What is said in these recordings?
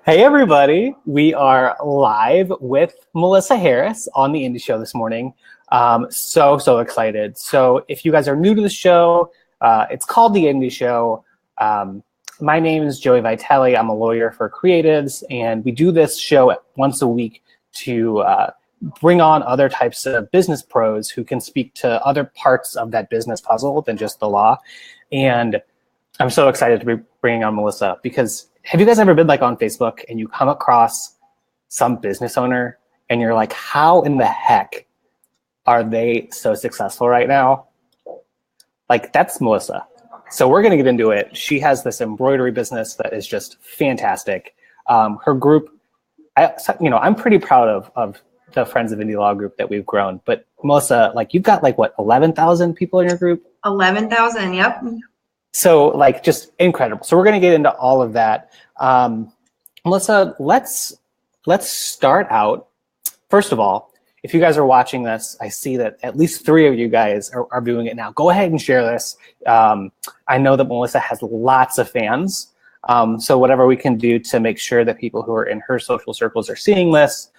Hey everybody, we are live with Melissa Harris on the Indie Show this morning. So excited. So if you guys are new to the show, it's called the Indie Show. My name is Joey Vitale. I'm a lawyer for creatives, and we do this show once a week to bring on other types of business pros who can speak to other parts of that business puzzle than just the law. And I'm so excited to be bringing on Melissa because have you guys ever been like on Facebook and you come across some business owner and you're like, how in the heck are they so successful right now? Like, that's Melissa. So we're going to get into it. She has this embroidery business that is just fantastic. Her group, I'm pretty proud of the Friends of Indie Law group that we've grown. But Melissa, like, you've got like what, 11,000 people in your group? 11,000, yep. So like just incredible. So we're going to get into all of that. Melissa, let's start out. First of all, if you guys are watching this, I see that at least 3 of you guys are viewing it now. Go ahead and share this. I know that Melissa has lots of fans. So whatever we can do to make sure that people who are in her social circles are seeing this,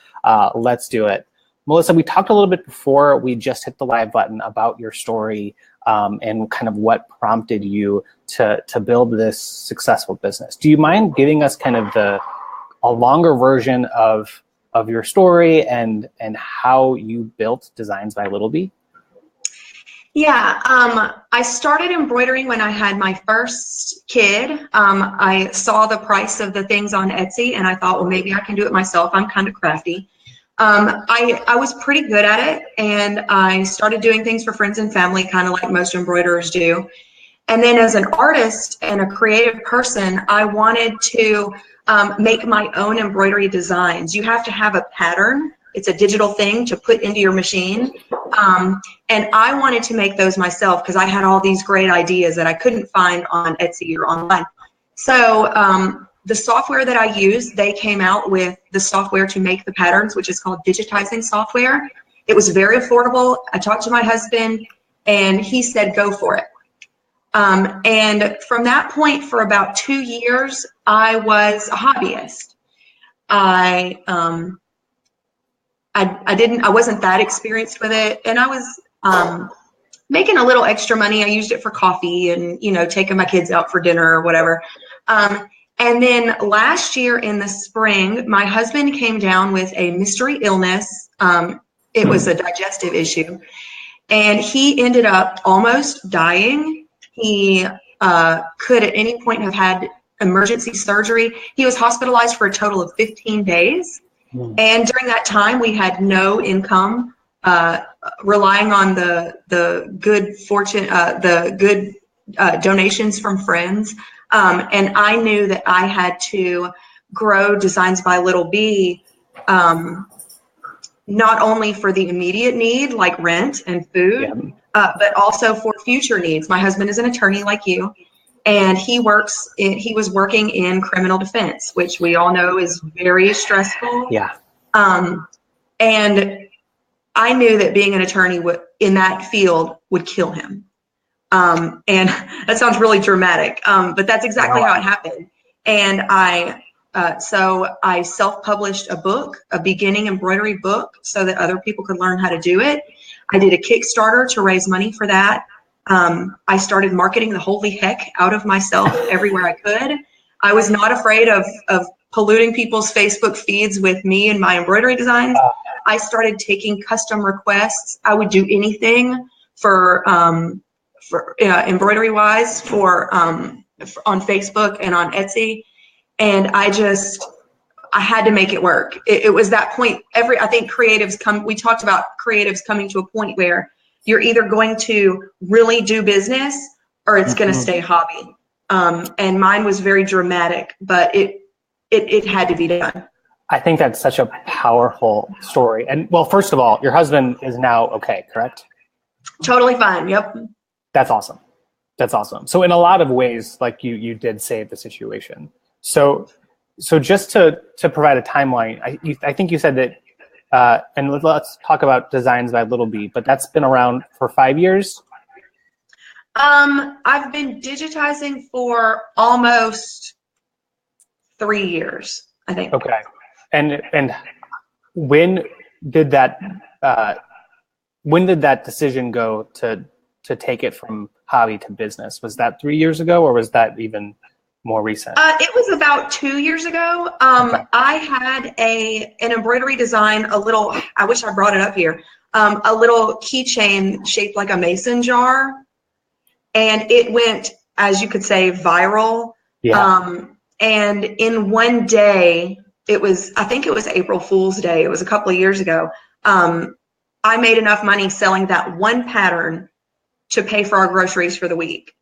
let's do it. Melissa, we talked a little bit before we just hit the live button about your story and kind of what prompted you to build this successful business. Do you mind giving us kind of a longer version of your story and how you built Designs by Little Bee? Yeah, I started embroidering when I had my first kid. I saw the price of the things on Etsy and I thought, well, maybe I can do it myself. I'm kind of crafty. I was pretty good at it, and I started doing things for friends and family, kind of like most embroiderers do. And then as an artist and a creative person, I wanted to make my own embroidery designs. You have to have a pattern. It's a digital thing to put into your machine. And I wanted to make those myself because I had all these great ideas that I couldn't find on Etsy or online. So the software that I used, they came out with the software to make the patterns, which is called digitizing software. It was very affordable. I talked to my husband and he said, go for it. And from that point for about 2 years, I was a hobbyist. I wasn't that experienced with it. And I was making a little extra money. I used it for coffee and, taking my kids out for dinner or whatever. And then last year in the spring, my husband came down with a mystery illness. It was a digestive issue. And he ended up almost dying. He could at any point have had emergency surgery. He was hospitalized for a total of 15 days. And during that time, we had no income, relying on the good fortune, the good donations from friends. And I knew that I had to grow Designs by Little Bee, not only for the immediate need like rent and food, but also for future needs. My husband is an attorney like you, and he was working in criminal defense, which we all know is very stressful. Yeah. And I knew that being an attorney in that field would kill him. And that sounds really dramatic, but that's exactly how it happened. And so I self-published a book, a beginning embroidery book, so that other people could learn how to do it. I did a Kickstarter to raise money for that. I started marketing the holy heck out of myself everywhere I could. I was not afraid of polluting people's Facebook feeds with me and my embroidery designs. I started taking custom requests. I would do anything for embroidery wise on Facebook and on Etsy. And I had to make it work. It was that point. I think we talked about creatives coming to a point where you're either going to really do business or it's going to stay hobby. And mine was very dramatic, but it had to be done. I think that's such a powerful story. And well, first of all, your husband is now okay, correct? Totally fine. Yep. That's awesome. That's awesome. So in a lot of ways, like you did save the situation. So just to provide a timeline, I think you said that, and let's talk about Designs by Little Bee, but that's been around for 5 years? I've been digitizing for almost 3 years. I think. Okay. And when did that decision go to take it from hobby to business? Was that 3 years ago, or was that even more recent? It was about 2 years ago. Okay. I had an embroidery design, I wish I brought it up here, a little keychain shaped like a mason jar. And it went, as you could say, viral. Yeah. And in one day, I think it was April Fool's Day. It was a couple of years ago. I made enough money selling that one pattern to pay for our groceries for the week.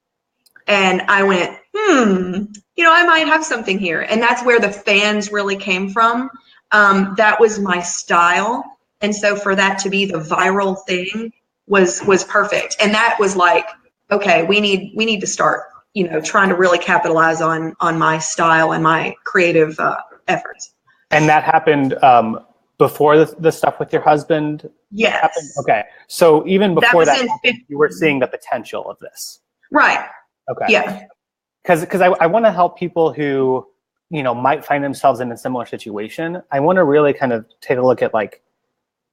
And I went, I might have something here. And that's where the fans really came from. That was my style. And so for that to be the viral thing was perfect. And that was like, okay, we need to start, trying to really capitalize on my style and my creative efforts. And that happened before the stuff with your husband? Yes. Happened? Okay. So even before that happened, you were seeing the potential of this. Right. Okay. Yeah. Because I want to help people who, might find themselves in a similar situation. I want to really kind of take a look at, like,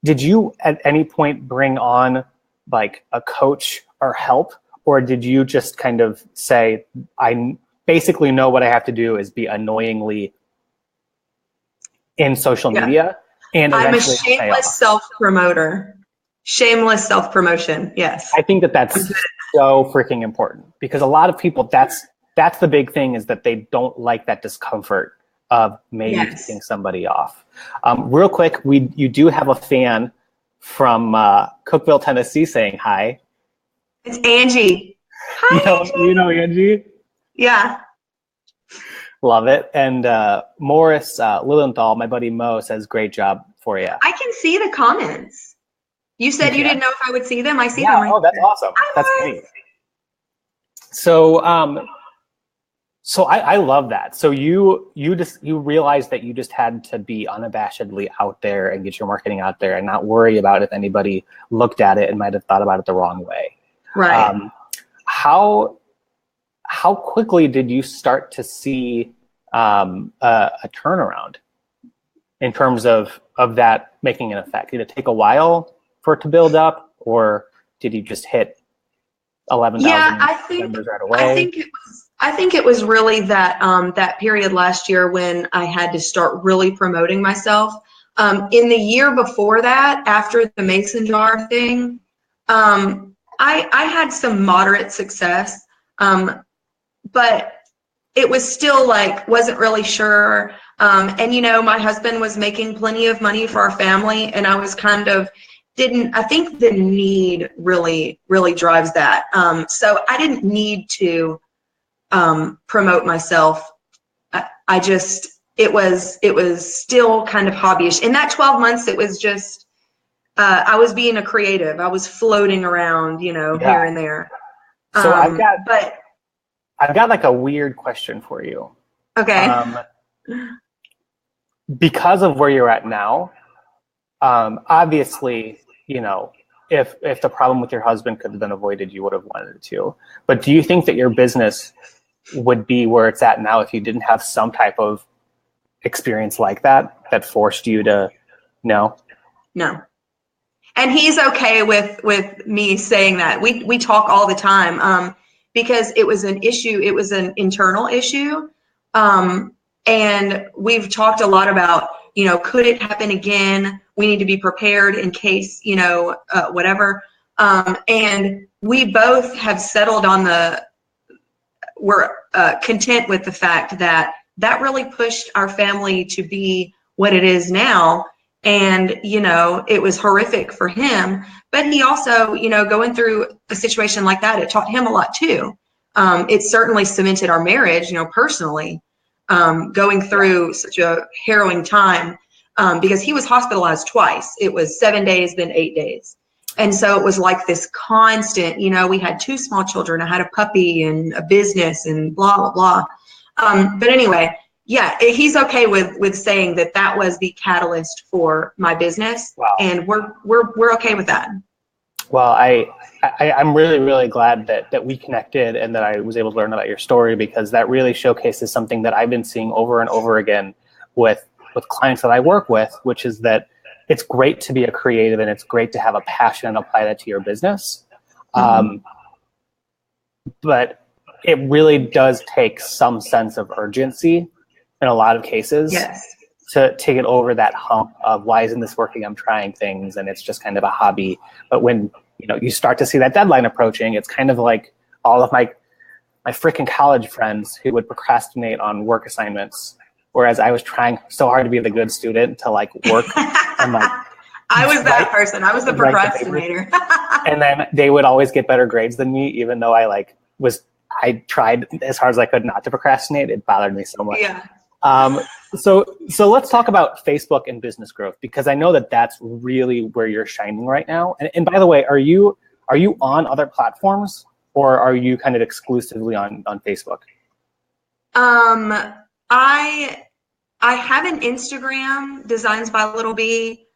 did you at any point bring on like a coach or help? Or did you just kind of say, I basically know what I have to do is be annoyingly in social media? And I'm a shameless self-promoter. Shameless self-promotion, yes. I think that's so freaking important, because a lot of people, that's the big thing, is that they don't like that discomfort of maybe picking somebody off. Real quick, you do have a fan from Cookeville, Tennessee saying hi. It's Angie. Hi, Angie. You know Angie? Yeah. Love it. And Morris Lilienthal, my buddy Mo, says, great job for you. I can see the comments. You said you didn't know if I would see them. I see them right Oh, that's awesome. That's great. So I love that. So you realized that you just had to be unabashedly out there and get your marketing out there and not worry about if anybody looked at it and might have thought about it the wrong way. Right. How quickly did you start to see a turnaround in terms of that making an effect? Did it take a while for it to build up, or did you just hit 11,000 members right away? I think it was really that period last year when I had to start really promoting myself. In the year before that, after the mason jar thing, I had some moderate success, but it was still like, wasn't really sure. And my husband was making plenty of money for our family, and I was kind of I think the need really, really drives that. So I didn't need to promote myself. It was still kind of hobbyish. In that 12 months, it was just, I was being a creative. I was floating around, here and there. So I've got like a weird question for you. Okay. Because of where you're at now, obviously, if the problem with your husband could have been avoided, you would have wanted it to. But do you think that your business would be where it's at now if you didn't have some type of experience like that forced you to know? No. And he's okay with me saying that. We talk all the time because it was an issue. It was an internal issue. And we've talked a lot about, could it happen again? We need to be prepared in case, whatever. And we both have settled on we're content with the fact that really pushed our family to be what it is now. And, it was horrific for him, but he also, going through a situation like that, it taught him a lot too. It certainly cemented our marriage, personally, going through such a harrowing time, because he was hospitalized twice. It was 7 days, then 8 days. And so it was like this constant, we had 2 small children. I had a puppy and a business and blah, blah, blah. But anyway, yeah, he's okay with saying that was the catalyst for my business. Wow. And we're okay with that. Well, I'm really, really glad that we connected and that I was able to learn about your story, because that really showcases something that I've been seeing over and over again with clients that I work with, which is that it's great to be a creative and it's great to have a passion and apply that to your business. But it really does take some sense of urgency in a lot of cases to get over that hump of why isn't this working? I'm trying things and it's just kind of a hobby. But when you start to see that deadline approaching, it's kind of like all of my freaking college friends who would procrastinate on work assignments, whereas I was trying so hard to be the good student to like work and like I was that person. I was the procrastinator. And then they would always get better grades than me, even though I tried as hard as I could not to procrastinate. It bothered me so much. Yeah. So let's talk about Facebook and business growth, because I know that that's really where you're shining right now. And by the way, are you on other platforms, or are you kind of exclusively on Facebook? I have an Instagram, Designs by Little B.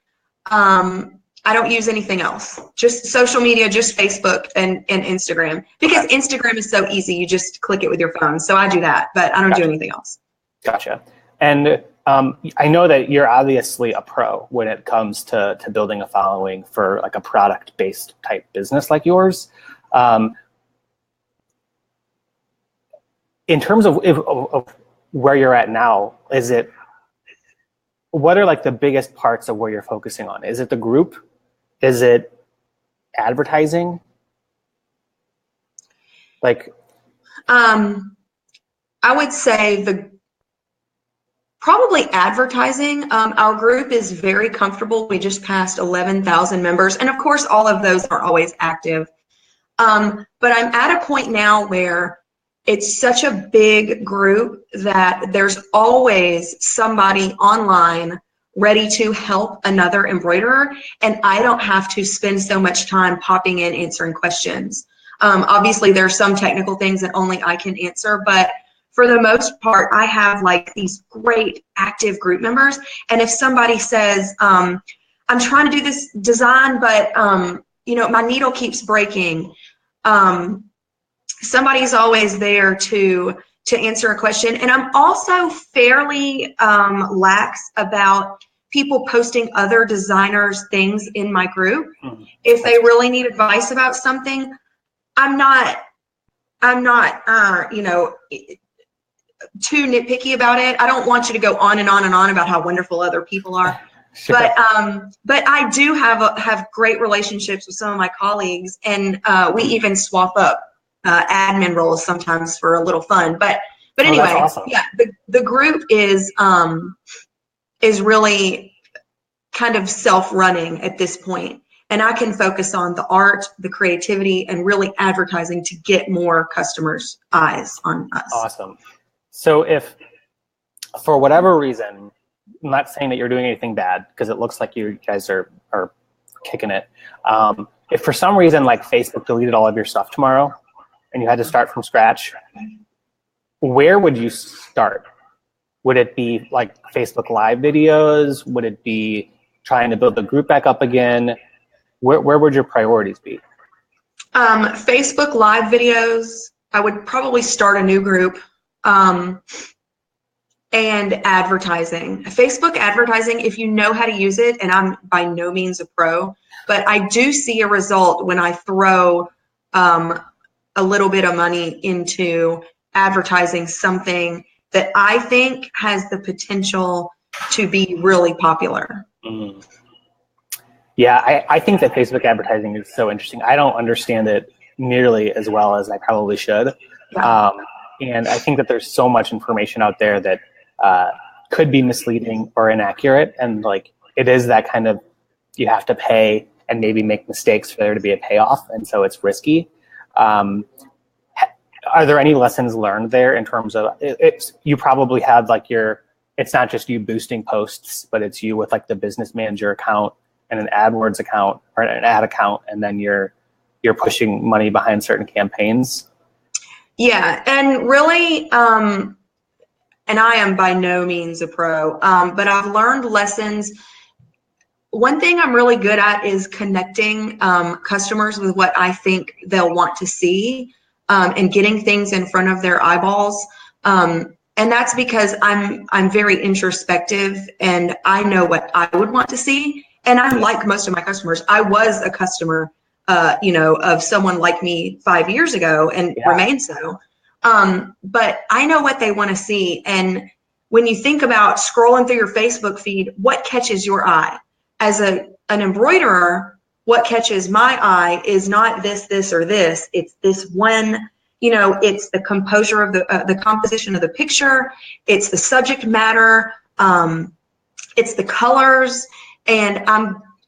I don't use anything else, just social media, just Facebook and Instagram, because Instagram is so easy. You just click it with your phone. So I do that, but I don't do anything else. Gotcha. And I know that you're obviously a pro when it comes to building a following for like a product-based type business like yours. In terms of where you're at now, what are like the biggest parts of where you're focusing on? Is it the group? Is it advertising? I would say probably advertising. Our group is very comfortable. We just passed 11,000 members. And of course, all of those are always active. But I'm at a point now where it's such a big group that there's always somebody online ready to help another embroiderer, and I don't have to spend so much time popping in answering questions. Obviously, there's some technical things that only I can answer, but for the most part, I have like these great active group members. And if somebody says, I'm trying to do this design, but my needle keeps breaking, somebody's always there to answer a question. And I'm also fairly lax about people posting other designers' things in my group. If they really need advice about something, I'm not too nitpicky about it. I don't want you to go on and on and on about how wonderful other people are. Sure. But I do have great relationships with some of my colleagues, and we even swap up admin roles sometimes for a little fun. But anyway, awesome. Yeah, the group is really kind of self-running at this point, and I can focus on the art, the creativity, and really advertising to get more customers' eyes on us. Awesome. So if for whatever reason, I'm not saying that you're doing anything bad, because it looks like you guys are kicking it. If for some reason like Facebook deleted all of your stuff tomorrow and you had to start from scratch, where would you start? Would it be like Facebook Live videos? Would it be trying to build the group back up again? Where would your priorities be? Facebook Live videos. I would probably start a new group. And advertising. Facebook advertising, if you know how to use it, and I'm by no means a pro, but I do see a result when I throw a little bit of money into advertising something that I think has the potential to be really popular. Mm. Yeah, I think that Facebook advertising is so interesting. I don't understand it nearly as well as I probably should. Yeah. And I think that there's so much information out there that could be misleading or inaccurate. And like, it is that kind of, you have to pay and maybe make mistakes for there to be a payoff. And so it's risky. Are there any lessons learned there in terms of you probably had like it's not just you boosting posts, but it's you with like the business manager account and an AdWords account or an ad account. And then you're pushing money behind certain campaigns. Yeah. And really, and I am by no means a pro, but I've learned lessons. One thing I'm really good at is connecting customers with what I think they'll want to see, and getting things in front of their eyeballs. And that's because I'm very introspective and I know what I would want to see. And I'm like most of my customers. I was a customer, of someone like me 5 years ago and remain so. But I know what they want to see. And when you think about scrolling through your Facebook feed, what catches your eye? As an embroiderer, what catches my eye is not this, or this. It's this one. It's the composure of the composition of the picture. It's the subject matter. It's the colors. And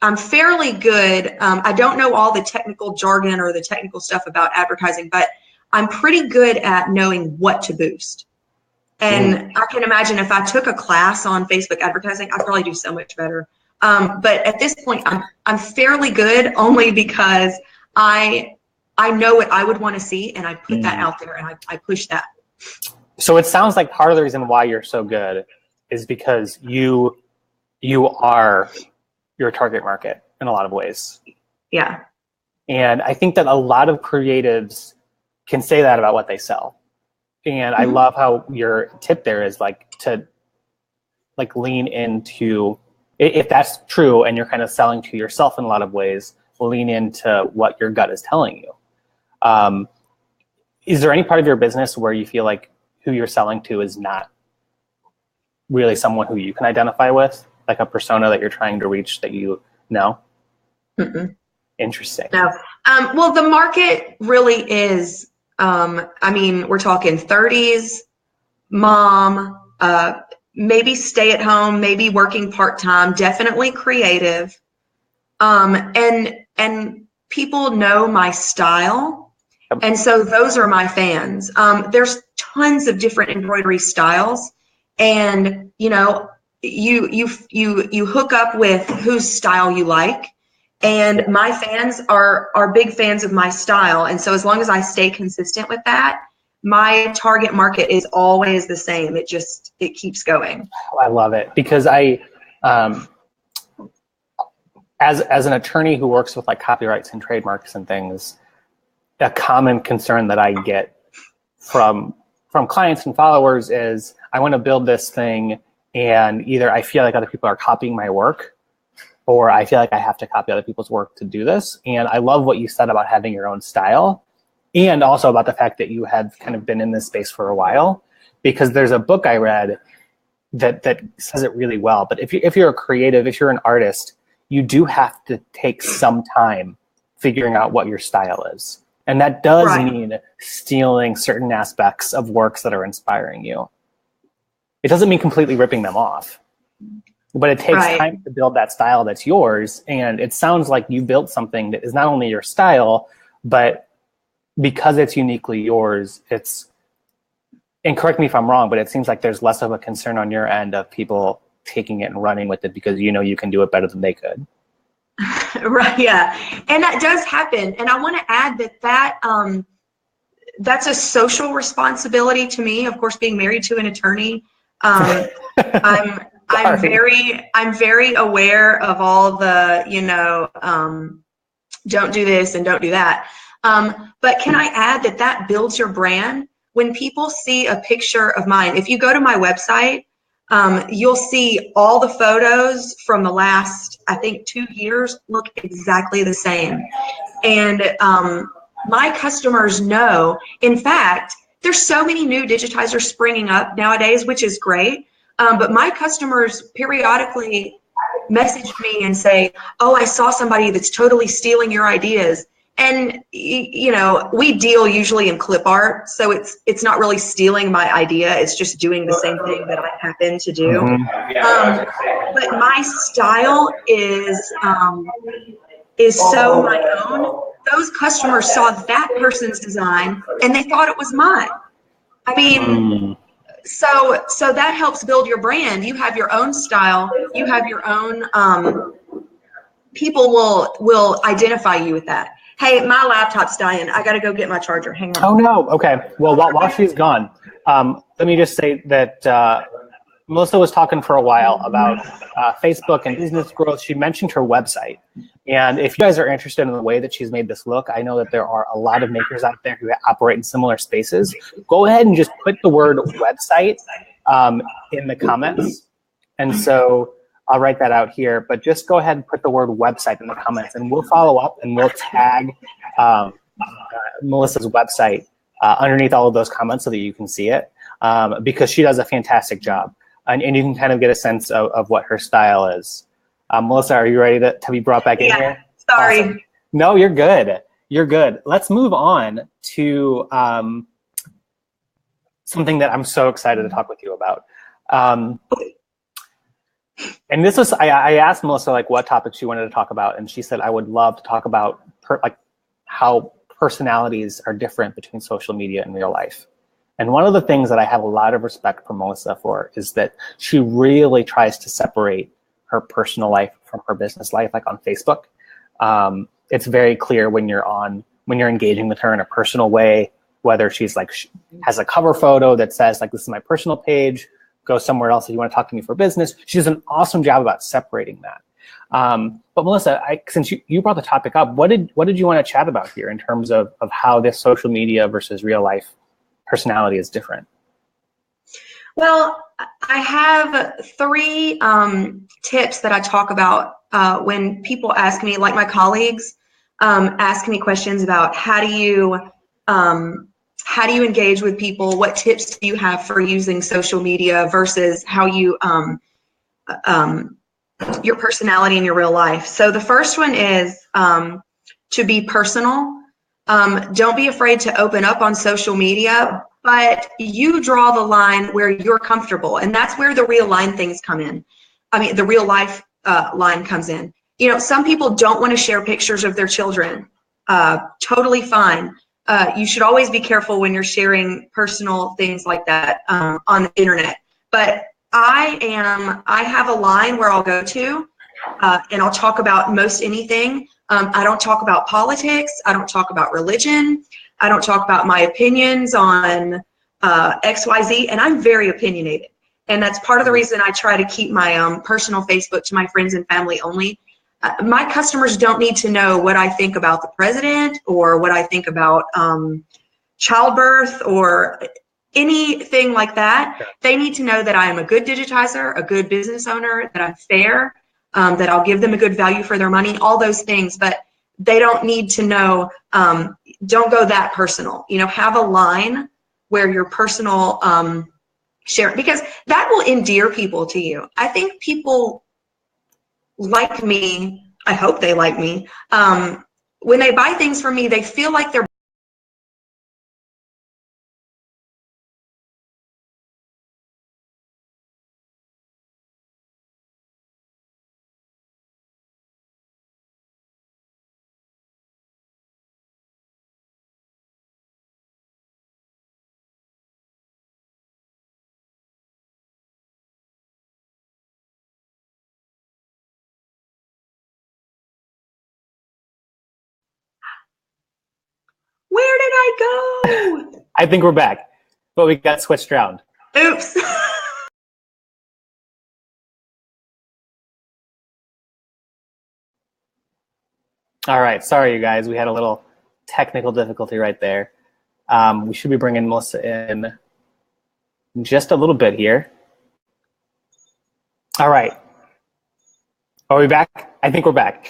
I'm fairly good. I don't know all the technical jargon or the technical stuff about advertising, but I'm pretty good at knowing what to boost. And I can imagine if I took a class on Facebook advertising, I'd probably do so much better. But at this point, I'm fairly good only because I know what I would want to see, and I put that out there, and I push that. So it sounds like part of the reason why you're so good is because you are your target market in a lot of ways. Yeah. And I think that a lot of creatives can say that about what they sell. And I love how your tip there is to lean into, if that's true and you're kind of selling to yourself in a lot of ways, lean into what your gut is telling you. Is there any part of your business where you feel like who you're selling to is not really someone who you can identify with, like a persona that you're trying to reach that you know? Interesting. No. Well, the market really is, we're talking 30s, mom, maybe stay at home, maybe working part-time, definitely creative. And people know my style. And so those are my fans. There's tons of different embroidery styles, and you hook up with whose style you like. And my fans are big fans of my style. And so as long as I stay consistent with that, my target market is always the same. It keeps going. I love it because as an attorney who works with copyrights and trademarks and things, a common concern that I get from clients and followers is I want to build this thing, and either I feel like other people are copying my work, or I feel like I have to copy other people's work to do this. And I love what you said about having your own style, and also about the fact that you have kind of been in this space for a while, because there's a book I read that says it really well. But if you're a creative, if you're an artist, you do have to take some time figuring out what your style is. And that does mean stealing certain aspects of works that are inspiring you. It doesn't mean completely ripping them off, but it takes time to build that style that's yours. And it sounds like you built something that is not only your style, but because it's uniquely yours, and correct me if I'm wrong, but it seems like there's less of a concern on your end of people taking it and running with it because you can do it better than they could. Right. Yeah. And that does happen. And I want to add that's a social responsibility to me. Of course, being married to an attorney, I'm very aware of all the, don't do this and don't do that. But can I add that builds your brand? When people see a picture of mine, if you go to my website, you'll see all the photos from the last, I think, 2 years look exactly the same. And my customers know. In fact, there's so many new digitizers springing up nowadays, which is great. But my customers periodically message me and say, oh, I saw somebody that's totally stealing your ideas. And, we deal usually in clip art, so it's not really stealing my idea. It's just doing the same thing that I happen to do. But my style is so my own. Those customers saw that person's design and they thought it was mine. I mean, so that helps build your brand. You have your own style. You have your own. People will identify you with that. Hey, my laptop's dying. I got to go get my charger. Hang on. Oh, no. Okay. Well, while she's gone, let me just say that Melissa was talking for a while about Facebook and business growth. She mentioned her website. And if you guys are interested in the way that she's made this look, I know that there are a lot of makers out there who operate in similar spaces. Go ahead and just put the word website in the comments. And so I'll write that out here, but just go ahead and put the word website in the comments, and we'll follow up and we'll tag Melissa's website underneath all of those comments so that you can see it, because she does a fantastic job. And you can kind of get a sense of what her style is. Melissa, are you ready to be brought back in here? Sorry. Awesome. No, you're good. You're good. Let's move on to something that I'm so excited to talk with you about. And this was, I asked Melissa like what topic she wanted to talk about, and she said, I would love to talk about how personalities are different between social media and real life. And one of the things that I have a lot of respect for Melissa for is that she really tries to separate her personal life from her business life, like on Facebook. It's very clear when you're engaging with her in a personal way, whether she's like, has a cover photo that says like, this is my personal page, go somewhere else if you want to talk to me for business. She does an awesome job about separating that. But Melissa, since you brought the topic up, what did you want to chat about here in terms of how this social media versus real life personality is different? Well, I have 3 tips that I talk about when people ask me, like my colleagues ask me questions about how do you engage with people? What tips do you have for using social media versus how you your personality in your real life? So the first one is to be personal. Don't be afraid to open up on social media, but you draw the line where you're comfortable, and that's where the real line things come in. I mean, the real life line comes in. You know, some people don't want to share pictures of their children. Totally fine. You should always be careful when you're sharing personal things like that on the internet. But I have a line where I'll go to, and I'll talk about most anything. I don't talk about politics. I don't talk about religion. I don't talk about my opinions on XYZ, and I'm very opinionated. And that's part of the reason I try to keep my personal Facebook to my friends and family only. My customers don't need to know what I think about the president or what I think about childbirth or anything like that. They need to know that I am a good digitizer, a good business owner, that I'm fair, that I'll give them a good value for their money, all those things. But they don't need to know, don't go that personal. You know, have a line where your personal share, because that will endear people to you. I think people like me, I hope they like me. When they buy things from me, they feel like they're where did I go? I think we're back, but we got switched around. Oops. All right, sorry you guys, we had a little technical difficulty right there. We should be bringing Melissa in just a little bit here. All right. Are we back? I think we're back.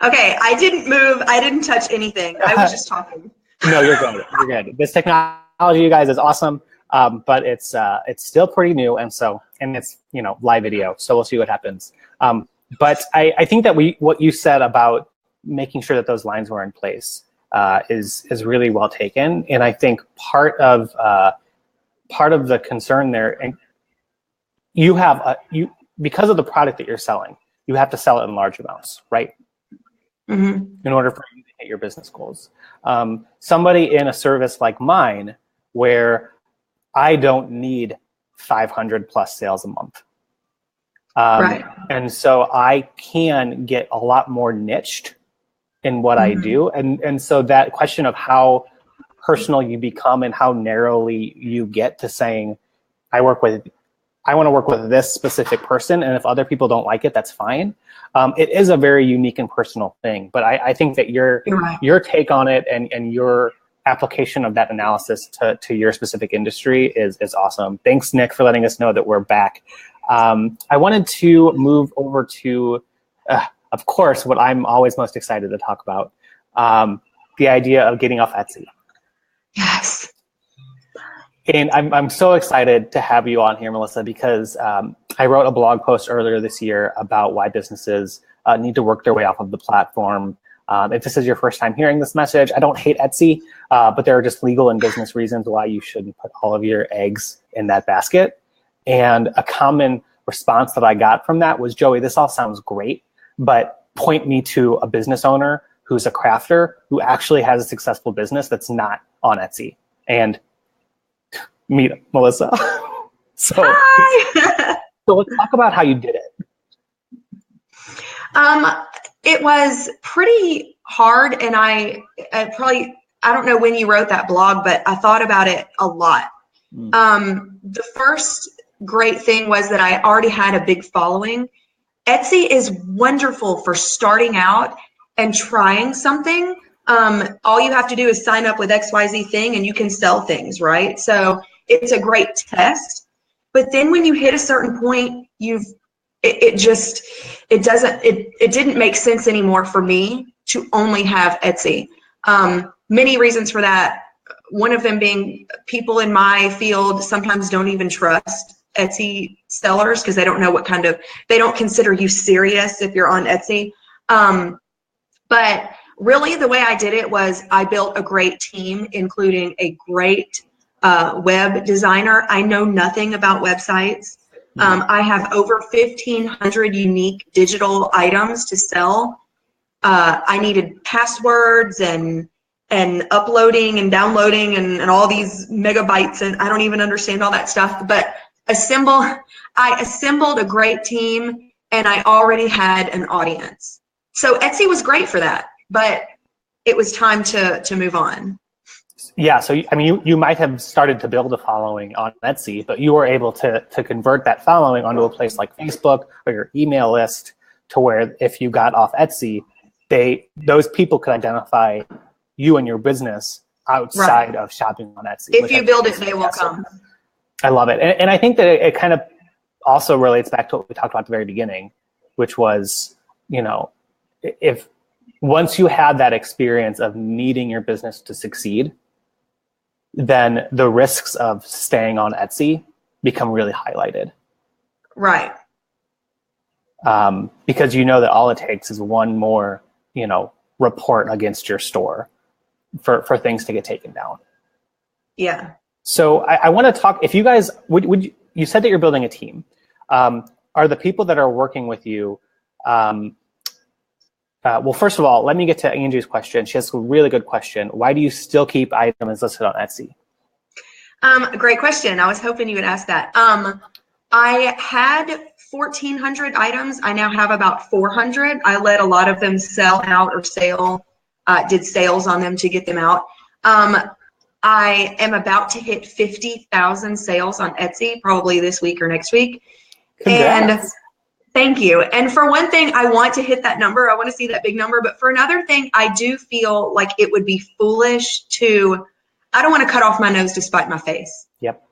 Okay, I didn't move. I didn't touch anything. I was just talking. No, you're good. You're good. This technology, you guys, is awesome, but it's still pretty new, and it's live video. So we'll see what happens. But I think that what you said about making sure that those lines were in place is really well taken, and I think part of the concern there, and because of the product that you're selling, you have to sell it in large amounts, right? Mm-hmm. In order for you to hit your business goals. Somebody in a service like mine, where I don't need 500 plus sales a month. Right. And so I can get a lot more niched in what I do. And so that question of how personal you become and how narrowly you get to saying, I work with I want to work with this specific person, and if other people don't like it, that's fine. It is a very unique and personal thing, but I think that You're right. your take on it and your application of that analysis to your specific industry is awesome. Thanks, Nick, for letting us know that we're back. I wanted to move over to, of course, what I'm always most excited to talk about, the idea of getting off Etsy. Yes. And I'm so excited to have you on here, Melissa, because I wrote a blog post earlier this year about why businesses need to work their way off of the platform. If this is your first time hearing this message, I don't hate Etsy, but there are just legal and business reasons why you shouldn't put all of your eggs in that basket. And a common response that I got from that was, Joey, this all sounds great, but point me to a business owner who's a crafter who actually has a successful business that's not on Etsy. And meet Melissa. Hi. So let's talk about how you did it. It was pretty hard, and I don't know when you wrote that blog, but I thought about it a lot. The first great thing was that I already had a big following. Etsy is wonderful for starting out and trying something. All you have to do is sign up with XYZ thing and you can sell things, right? So it's a great test. But then when you hit a certain point, it didn't make sense anymore for me to only have Etsy. Many reasons for that. One of them being people in my field sometimes don't even trust Etsy sellers because they don't know they don't consider you serious if you're on Etsy. But really the way I did it was I built a great team, including a great web designer. I know nothing about websites. I have over 1,500 unique digital items to sell. I needed passwords and uploading and downloading and all these megabytes, and I don't even understand all that stuff. But I assembled a great team, and I already had an audience. So Etsy was great for that, but it was time to move on. Yeah, so I mean, you might have started to build a following on Etsy, but you were able to convert that following onto a place like Facebook or your email list, to where if you got off Etsy, those people could identify you and your business outside of shopping on Etsy. If you build it, they will come. I love it, and I think that it kind of also relates back to what we talked about at the very beginning, which was, if once you had that experience of needing your business to succeed, then the risks of staying on Etsy become really highlighted. Right. Because you know that all it takes is one more, report against your store for things to get taken down. Yeah. So I want to talk, if you guys, you said that you're building a team. Are the people that are working with you, well, first of all, let me get to Angie's question. She has a really good question. Why do you still keep items listed on Etsy? Great question. I was hoping you would ask that. I had 1,400 items. I now have about 400. I let a lot of them sell out or did sales on them to get them out. I am about to hit 50,000 sales on Etsy, probably this week or next week. Congrats. And thank you. And for one thing, I want to hit that number. I want to see that big number. But for another thing, I do feel like it would be foolish I don't want to cut off my nose to spite my face. Yep.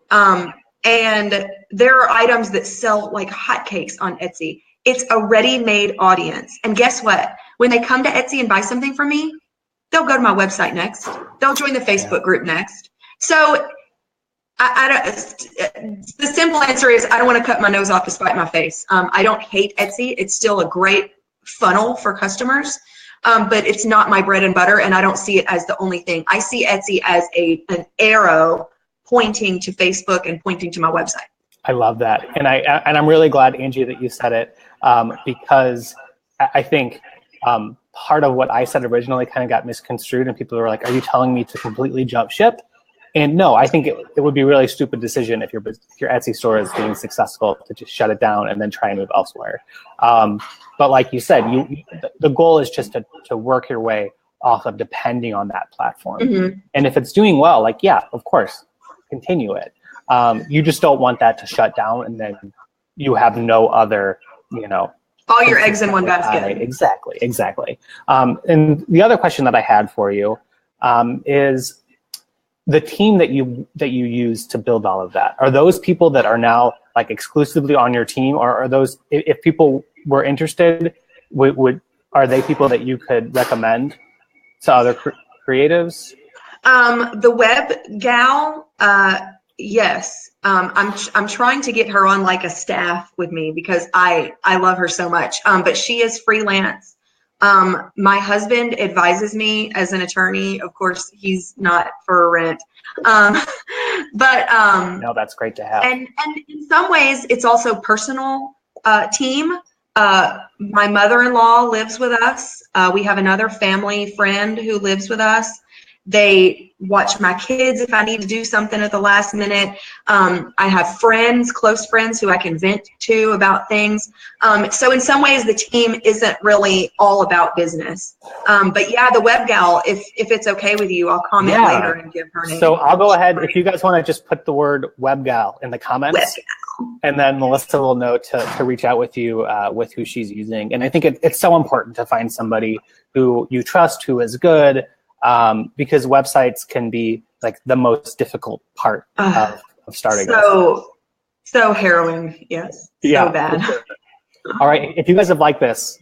And there are items that sell like hotcakes on Etsy. It's a ready-made audience. And guess what? When they come to Etsy and buy something from me, they'll go to my website next. They'll join the Facebook group next. So the simple answer is I don't want to cut my nose off to spite my face. I don't hate Etsy. It's still a great funnel for customers, but it's not my bread and butter, and I don't see it as the only thing. I see Etsy as an arrow pointing to Facebook and pointing to my website. I love that, and I'm really glad, Angie, that you said it, because I think part of what I said originally kind of got misconstrued, and people were like, "Are you telling me to completely jump ship?" And no, I think it would be a really stupid decision if your Etsy store is being successful to just shut it down and then try and move elsewhere. But like you said, the goal is just to work your way off of depending on that platform. Mm-hmm. And if it's doing well, yeah, of course, continue it. You just don't want that to shut down, and then you have no other, all your eggs in one basket. Exactly. And the other question that I had for you is the team that you use to build all of that. Are those people that are now like exclusively on your team, or are those, if people were interested, are they people that you could recommend to other creatives? The web gal, yes. I'm trying to get her on like a staff with me because I love her so much. But she is freelance. My husband advises me as an attorney. Of course, he's not for rent. But no, that's great to have. And in some ways, it's also personal team. My mother-in-law lives with us. We have another family friend who lives with us. They watch my kids if I need to do something at the last minute. I have friends, close friends who I can vent to about things. So in some ways, the team isn't really all about business. But yeah, the web gal, if it's okay with you, I'll comment later and give her name. So I'll go ahead. If you guys want to just put the word web gal in the comments, and then Melissa will know to reach out with you with who she's using. And I think it's so important to find somebody who you trust, who is good, because websites can be like the most difficult part of starting. So harrowing, yes. So bad. Sure. All right, if you guys have liked this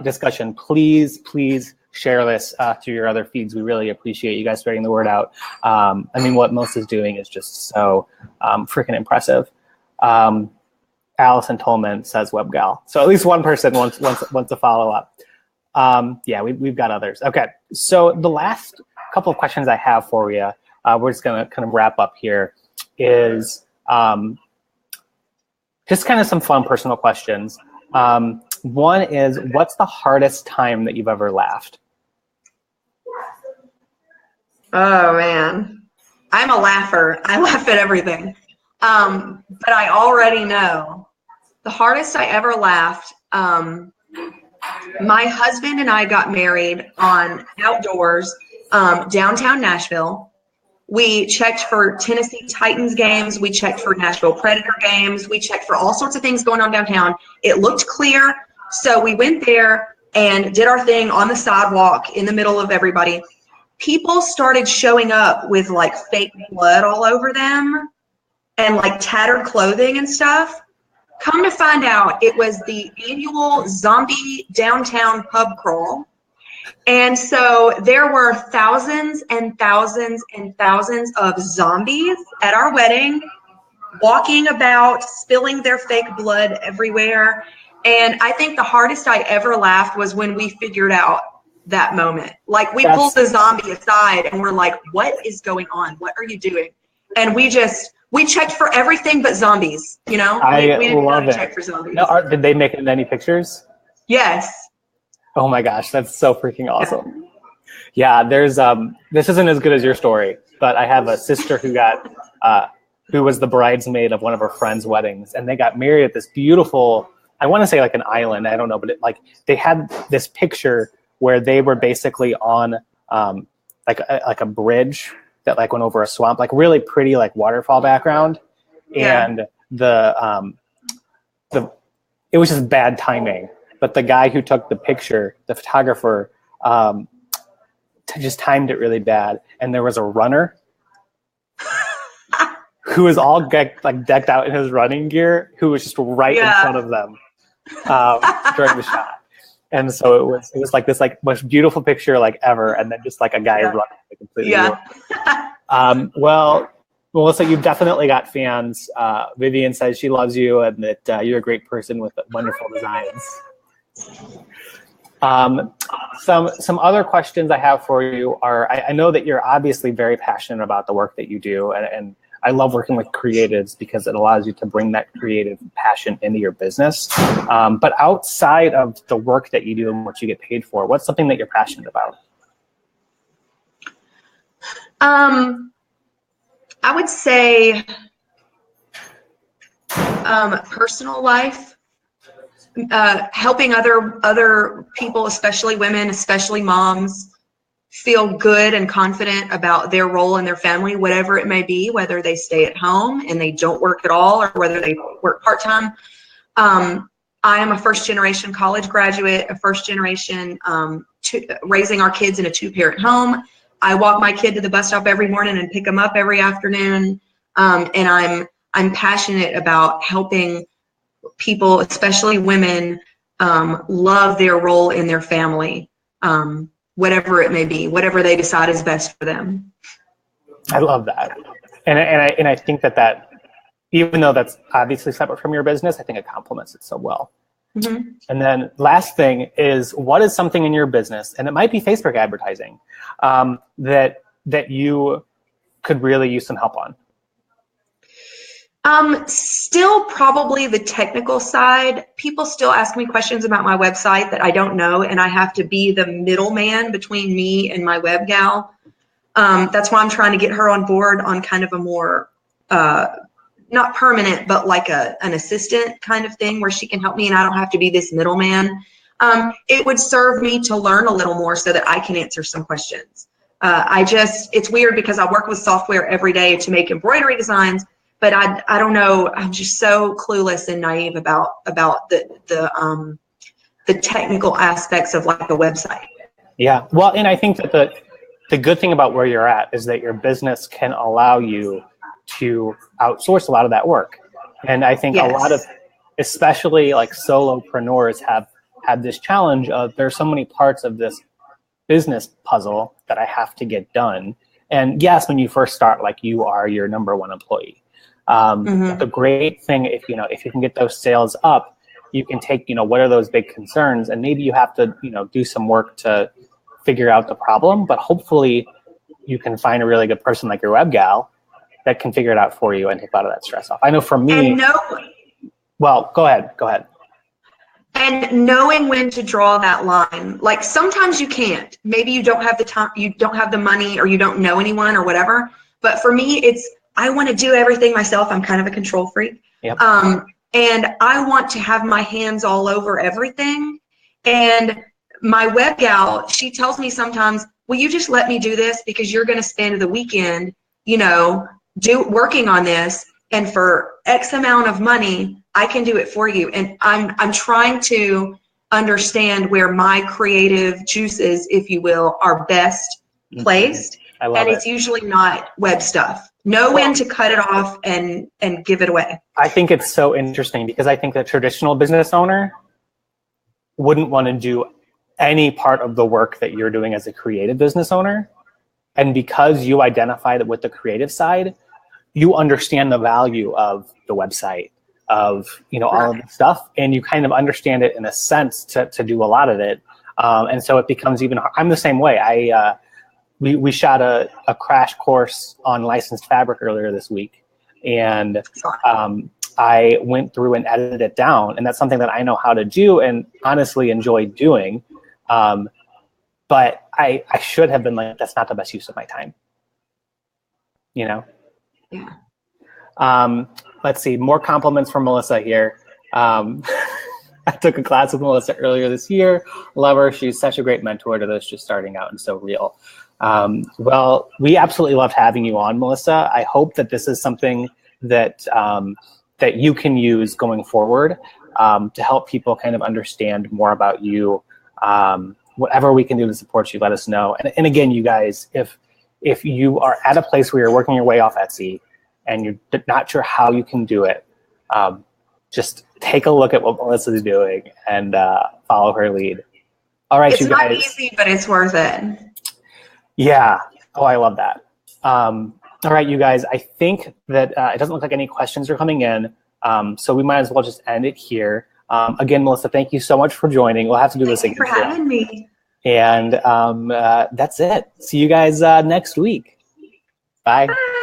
discussion, please share this to your other feeds. We really appreciate you guys spreading the word out. I mean, what Melissa's doing is just so freaking impressive. Allison Tolman says web gal. So at least one person wants to follow up. Yeah, we've got others. Okay, so the last couple of questions I have for you, we're just gonna kind of wrap up here, is just kind of some fun personal questions. One is, what's the hardest time that you've ever laughed? Oh man, I'm a laugher. I laugh at everything. But I already know the hardest I ever laughed. My husband and I got married on outdoors, downtown Nashville. We checked for Tennessee Titans games. We checked for Nashville Predator games. We checked for all sorts of things going on downtown. It looked clear. So we went there and did our thing on the sidewalk in the middle of everybody. People started showing up with like fake blood all over them and like tattered clothing and stuff. Come to find out, it was the annual zombie downtown pub crawl. And so there were thousands and thousands and thousands of zombies at our wedding, walking about, spilling their fake blood everywhere. And I think the hardest I ever laughed was when we figured out that moment. Like we pulled the zombie aside and we're like, what is going on? What are you doing? And we checked for everything but zombies, you know? We didn't love it. Check for zombies. No, did they make any pictures? Yes. Oh my gosh, that's so freaking awesome. Yeah, there's this isn't as good as your story, but I have a sister who was the bridesmaid of one of her friends' weddings, and they got married at this beautiful, I want to say like an island, I don't know, but they had this picture where they were basically on like a bridge that like went over a swamp, like really pretty like waterfall background, and it was just bad timing. But the guy who took the picture, the photographer, just timed it really bad. And there was a runner who was all decked out in his running gear, who was just right in front of them during the shot. And so it was like this like most beautiful picture like ever, and then just like a guy running completely. Well, Melissa, you've definitely got fans. Vivian says she loves you and that you're a great person with wonderful designs. Some other questions I have for you are, I know that you're obviously very passionate about the work that you do, and I love working with creatives because it allows you to bring that creative passion into your business. But outside of the work that you do and what you get paid for, what's something that you're passionate about? I would say personal life. Helping other people, especially women, especially moms, feel good and confident about their role in their family, whatever it may be, whether they stay at home and they don't work at all or whether they work part-time. I am a first-generation college graduate, a first-generation raising our kids in a two-parent home. I walk my kid to the bus stop every morning and pick them up every afternoon. And I'm passionate about helping people, especially women, love their role in their family, whatever it may be, whatever they decide is best for them. I love that. And I think that even though that's obviously separate from your business, I think it complements it so well. Mm-hmm. And then last thing is, what is something in your business, and it might be Facebook advertising, that you could really use some help on? Still probably the technical side. People still ask me questions about my website that I don't know, and I have to be the middleman between me and my web gal. That's why I'm trying to get her on board on kind of a more, not permanent, but like an assistant kind of thing where she can help me and I don't have to be this middleman. It would serve me to learn a little more so that I can answer some questions. It's weird because I work with software every day to make embroidery designs, but I don't know. I'm just so clueless and naive about the technical aspects of like a website. Yeah, well, and I think that the good thing about where you're at is that your business can allow you to outsource a lot of that work. And I think yes. A lot of, especially like solopreneurs, have had this challenge of there's so many parts of this business puzzle that I have to get done. And yes, when you first start, like you are your number one employee. Mm-hmm. The great thing, if you can get those sales up, you can take, what are those big concerns, and maybe you have to, do some work to figure out the problem, but hopefully you can find a really good person like your web gal that can figure it out for you and take a lot of that stress off. I know for me, well, go ahead. And knowing when to draw that line, like sometimes you can't, maybe you don't have the time, you don't have the money, or you don't know anyone or whatever. But for me, I want to do everything myself. I'm kind of a control freak. Yep. And I want to have my hands all over everything. And my web gal, she tells me sometimes, will you just let me do this because you're going to spend the weekend, working on this, and for X amount of money, I can do it for you. And I'm trying to understand where my creative juices, if you will, are best placed. I love and it's usually not web stuff. Know when to cut it off and give it away. I think it's so interesting because I think the traditional business owner wouldn't want to do any part of the work that you're doing as a creative business owner. And because you identify that with the creative side, you understand the value of the website, of all of the stuff, and you kind of understand it in a sense to do a lot of it. And so it becomes even hard. I'm the same way. We shot a crash course on licensed fabric earlier this week, and I went through and edited it down, and that's something that I know how to do and honestly enjoy doing. But I should have been like, that's not the best use of my time. Yeah. Let's see, more compliments from Melissa here. I took a class with Melissa earlier this year. Love her. She's such a great mentor to those just starting out and so real. Well, we absolutely loved having you on, Melissa. I hope that this is something that that you can use going forward to help people kind of understand more about you. Whatever we can do to support you, let us know. And again, you guys, if you are at a place where you're working your way off Etsy and you're not sure how you can do it, just take a look at what Melissa's doing and follow her lead. All right, you guys. It's not easy, but it's worth it. Yeah. Oh, I love that. All right, you guys. I think that it doesn't look like any questions are coming in, so we might as well just end it here. Again, Melissa, thank you so much for joining. We'll have to do this again. Thank you for having me. And that's it. See you guys next week. Bye. Bye.